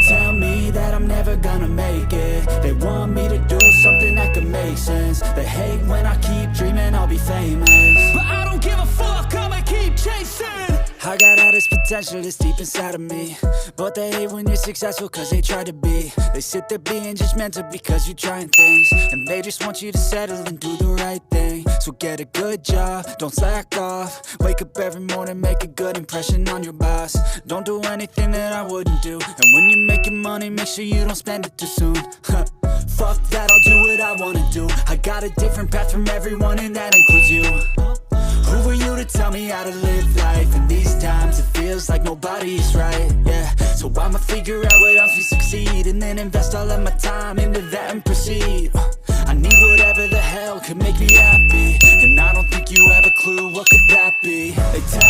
tell me that I'm never gonna make it. They want me to do something that could make sense. They hate when I keep dreaming I'll be famous, but I don't give a fuck, I'ma keep chasing. I got all this potential that's deep inside of me, but they hate when you're successful cause they try to be. They sit there being judgmental because you're trying things, and they just want you to settle and do the right thing. So get a good job, don't slack off. Wake up every morning, make a good impression on your boss. Don't do anything that I wouldn't do, and when you're making money, make sure you don't spend it too soon. Fuck that, I'll do what I wanna do. I got a different path from everyone, and that includes you. Who are you to tell me how to live life? In these times it feels like nobody's right, yeah. So I'ma figure out what else we succeed, and then invest all of my time into that and proceed. I need whatever the hell could make me happy, and I don't think you have a clue what could that be. They tell